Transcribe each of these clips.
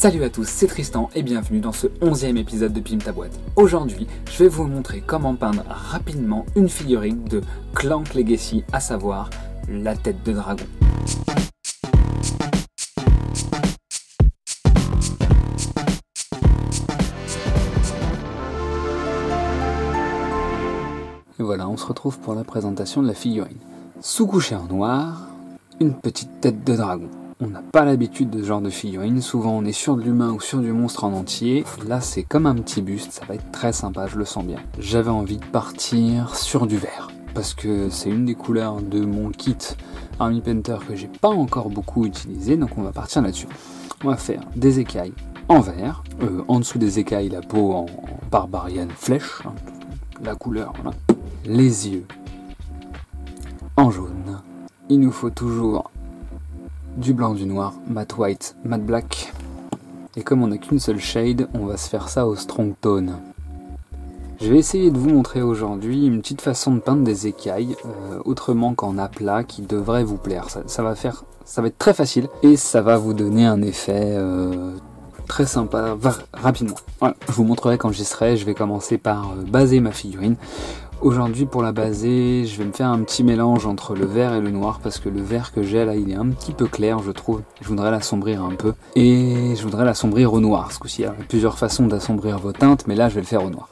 Salut à tous, c'est Tristan et bienvenue dans ce 11e épisode de Pimp ta boîte. Aujourd'hui, je vais vous montrer comment peindre rapidement une figurine de Clank Legacy, à savoir la tête de dragon. Et voilà, on se retrouve pour la présentation de la figurine. Sous-couché en noir, une petite tête de dragon. On n'a pas l'habitude de ce genre de figurine, souvent on est sur de l'humain ou sur du monstre en entier. Là c'est comme un petit buste, ça va être très sympa, je le sens bien. J'avais envie de partir sur du vert, parce que c'est une des couleurs de mon kit Army Painter que j'ai pas encore beaucoup utilisé, donc on va partir là-dessus. On va faire des écailles en vert, en dessous des écailles la peau en Barbarian Flèche, hein, la couleur, voilà. Les yeux en jaune. Il nous faut toujours du blanc, du noir, matte white, matte black. Et comme on n'a qu'une seule shade, on va se faire ça au strong tone. Je vais essayer de vous montrer aujourd'hui une petite façon de peindre des écailles, autrement qu'en aplat, qui devrait vous plaire. Ça va être très facile et ça va vous donner un effet très sympa rapidement. Voilà, je vous montrerai quand j'y serai. Je vais commencer par baser ma figurine. Aujourd'hui pour la baser, je vais me faire un petit mélange entre le vert et le noir parce que le vert que j'ai là il est un petit peu clair je trouve. Je voudrais l'assombrir un peu et je voudrais l'assombrir au noir. Ce coup-ci il y a plusieurs façons d'assombrir vos teintes mais là je vais le faire au noir.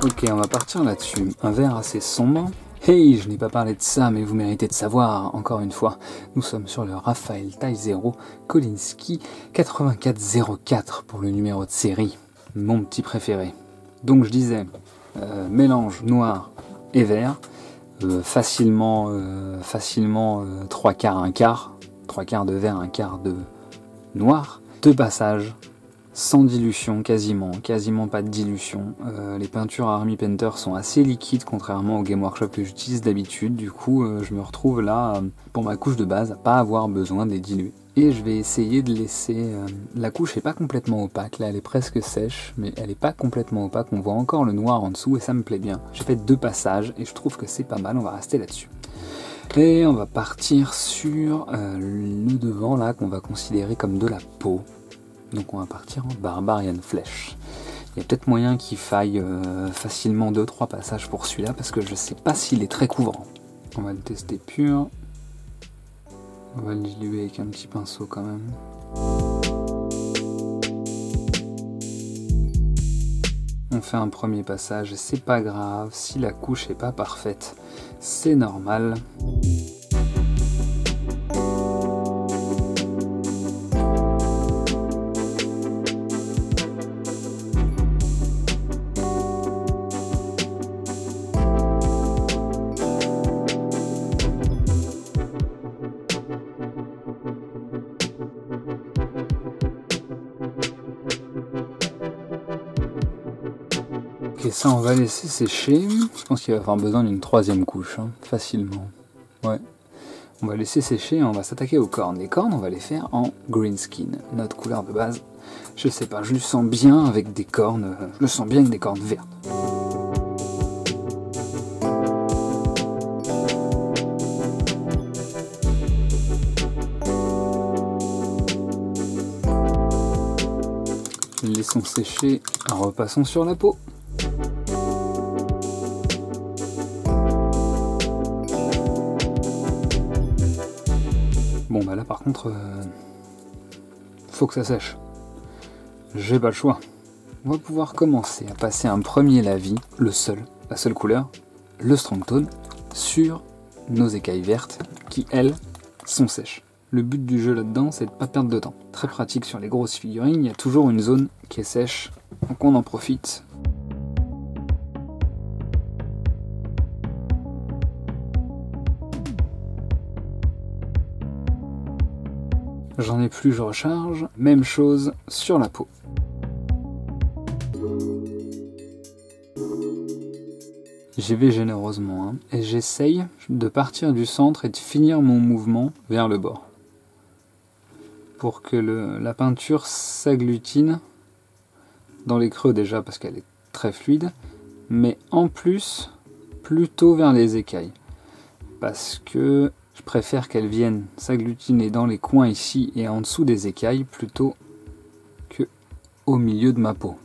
Ok, on va partir là-dessus. Un vert assez sombre. Hey, je n'ai pas parlé de ça, mais vous méritez de savoir, encore une fois. Nous sommes sur le Raphael Taille 0 Kolinsky 8404 pour le numéro de série. Mon petit préféré. Donc je disais, mélange noir et vert. Facilement 3 quarts, 1 quart. 3 quarts de vert, 1 quart de noir. 2 passages. Sans dilution, quasiment pas de dilution. Les peintures Army Painter sont assez liquides contrairement au Game Workshop que j'utilise d'habitude. Du coup, je me retrouve là, pour ma couche de base, à pas avoir besoin de les diluer. Et je vais essayer de laisser... la couche n'est pas complètement opaque, là elle est presque sèche, mais elle n'est pas complètement opaque. On voit encore le noir en dessous et ça me plaît bien. J'ai fait 2 passages et je trouve que c'est pas mal, on va rester là-dessus. Et on va partir sur le devant là qu'on va considérer comme de la peau. Donc on va partir en Barbarian Flèche. Il y a peut-être moyen qu'il faille facilement 2-3 passages pour celui-là parce que je sais pas s'il est très couvrant. On va le tester pur. On va le diluer avec un petit pinceau quand même. On fait un premier passage et c'est pas grave si la couche est pas parfaite. C'est normal. Et ça on va laisser sécher, je pense qu'il va avoir besoin d'une 3e couche, hein, facilement. Ouais. On va laisser sécher et on va s'attaquer aux cornes. Les cornes on va les faire en green skin, notre couleur de base. Je sais pas, je le sens bien avec des cornes, je le sens bien avec des cornes vertes. Laissons sécher, repassons sur la peau. Bon bah là par contre, faut que ça sèche. J'ai pas le choix. On va pouvoir commencer à passer un premier lavis, la seule couleur, le strong tone, sur nos écailles vertes qui elles sont sèches. Le but du jeu là-dedans c'est de pas perdre de temps. Très pratique sur les grosses figurines, il y a toujours une zone qui est sèche, donc on en profite. J'en ai plus, je recharge. Même chose sur la peau. J'y vais généreusement, hein, et j'essaye de partir du centre et de finir mon mouvement vers le bord. Pour que la peinture s'agglutine dans les creux déjà parce qu'elle est très fluide, mais en plus plutôt vers les écailles. Parce que je préfère qu'elle vienne s'agglutiner dans les coins ici et en dessous des écailles plutôt que au milieu de ma peau.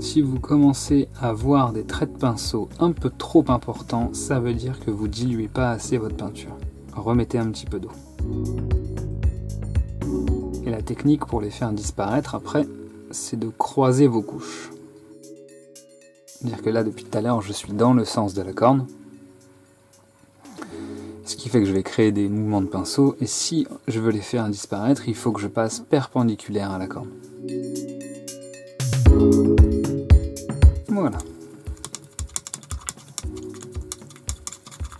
Si vous commencez à voir des traits de pinceau un peu trop importants, ça veut dire que vous diluez pas assez votre peinture. Remettez un petit peu d'eau. Et la technique pour les faire disparaître après, c'est de croiser vos couches. C'est-à-dire que là, depuis tout à l'heure, je suis dans le sens de la corne. Ce qui fait que je vais créer des mouvements de pinceau. Et si je veux les faire disparaître, il faut que je passe perpendiculaire à la corne. Voilà.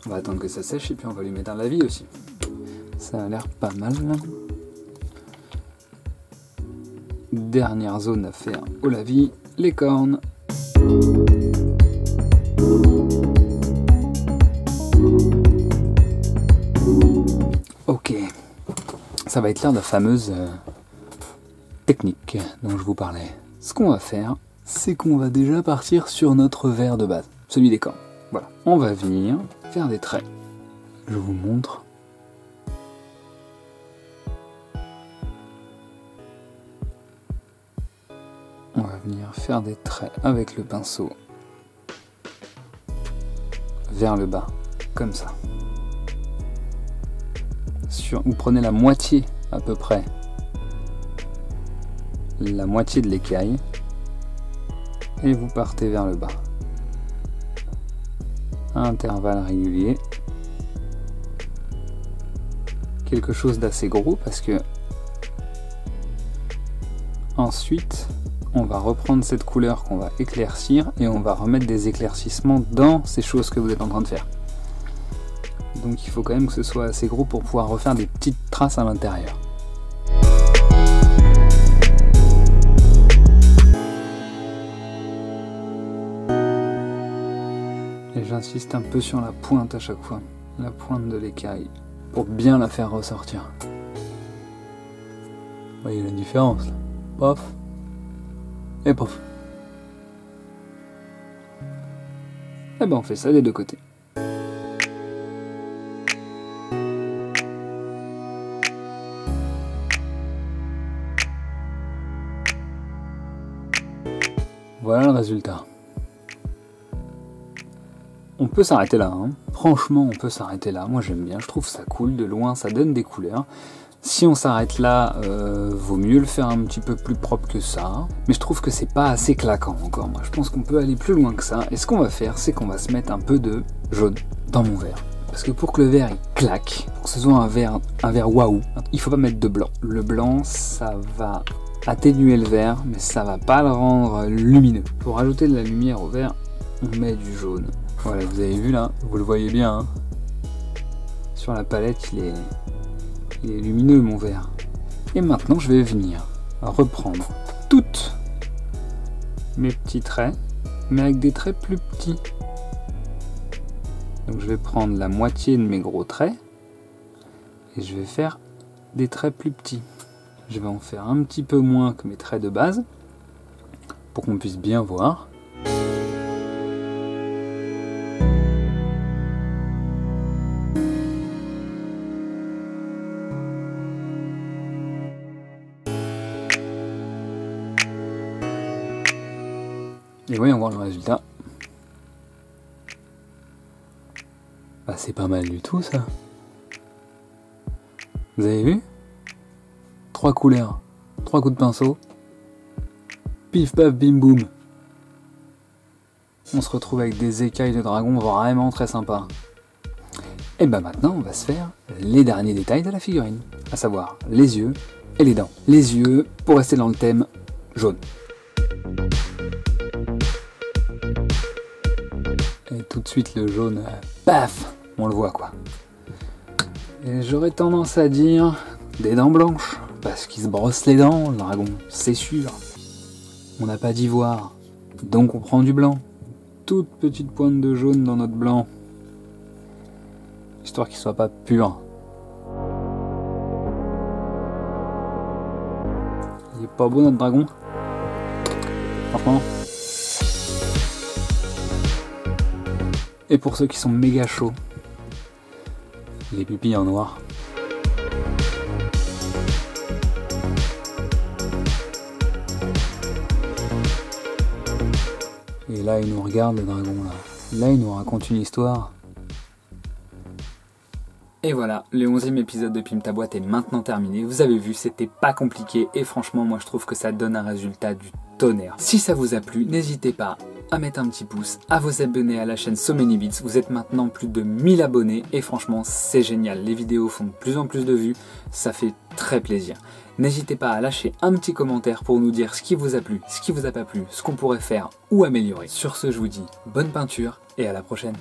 On va attendre que ça sèche et puis on va lui mettre un lavis aussi. Ça a l'air pas mal là. Dernière zone à faire au lavis, les cornes. Ok, ça va être l'heure de la fameuse technique dont je vous parlais. Ce qu'on va faire, c'est qu'on va déjà partir sur notre vert de base, celui des cornes. Voilà, on va venir faire des traits. Je vous montre. On va venir faire des traits avec le pinceau vers le bas, comme ça. Vous prenez la moitié à peu près, la moitié de l'écaille, et vous partez vers le bas. À intervalles réguliers. Quelque chose d'assez gros parce que ensuite on va reprendre cette couleur qu'on va éclaircir et on va remettre des éclaircissements dans ces choses que vous êtes en train de faire. Donc il faut quand même que ce soit assez gros pour pouvoir refaire des petites traces à l'intérieur. Et j'insiste un peu sur la pointe à chaque fois, la pointe de l'écaille, pour bien la faire ressortir. Vous voyez la différence là. Pof et pof. Et ben on fait ça des deux côtés. Voilà le résultat. On peut s'arrêter là, hein. Franchement on peut s'arrêter là, moi j'aime bien, je trouve ça cool, de loin ça donne des couleurs. Si on s'arrête là, vaut mieux le faire un petit peu plus propre que ça, mais je trouve que c'est pas assez claquant encore, moi je pense qu'on peut aller plus loin que ça, et ce qu'on va faire c'est qu'on va se mettre un peu de jaune dans mon verre. Parce que pour que le verre il claque, pour que ce soit un verre waouh, il faut pas mettre de blanc. Le blanc ça va atténuer le verre, mais ça va pas le rendre lumineux. Pour ajouter de la lumière au verre, on met du jaune. Voilà, vous avez vu là, vous le voyez bien, hein. Sur la palette il est lumineux mon verre. Et maintenant je vais venir reprendre toutes mes petits traits, mais avec des traits plus petits. Donc je vais prendre la moitié de mes gros traits et je vais faire des traits plus petits. Je vais en faire un petit peu moins que mes traits de base pour qu'on puisse bien voir. Et voyons voir le résultat. Bah c'est pas mal du tout ça. Vous avez vu? 3 couleurs, 3 coups de pinceau. Pif paf bim boum. On se retrouve avec des écailles de dragon vraiment très sympas. Et bah maintenant on va se faire les derniers détails de la figurine. À savoir les yeux et les dents. Les yeux, pour rester dans le thème, jaune. Et tout de suite le jaune, paf, on le voit quoi. Et j'aurais tendance à dire des dents blanches, Parce qu'il se brosse les dents, le dragon, c'est sûr. On n'a pas d'ivoire, donc on prend du blanc. Toute petite pointe de jaune dans notre blanc. Histoire qu'il soit pas pur. Il est pas beau notre dragon? Franchement. Et pour ceux qui sont méga chauds, les pupilles en noir. Et là, il nous regarde, le dragon, là. Là, il nous raconte une histoire. Et voilà, le 11e épisode de Pimpe ta boîte est maintenant terminé. Vous avez vu, c'était pas compliqué et franchement, moi je trouve que ça donne un résultat du tonnerre. Si ça vous a plu, n'hésitez pas à mettre un petit pouce, à vous abonner à la chaîne So Many Bits. Vous êtes maintenant plus de 1000 abonnés et franchement, c'est génial. Les vidéos font de plus en plus de vues, ça fait très plaisir. N'hésitez pas à lâcher un petit commentaire pour nous dire ce qui vous a plu, ce qui vous a pas plu, ce qu'on pourrait faire ou améliorer. Sur ce, je vous dis bonne peinture et à la prochaine.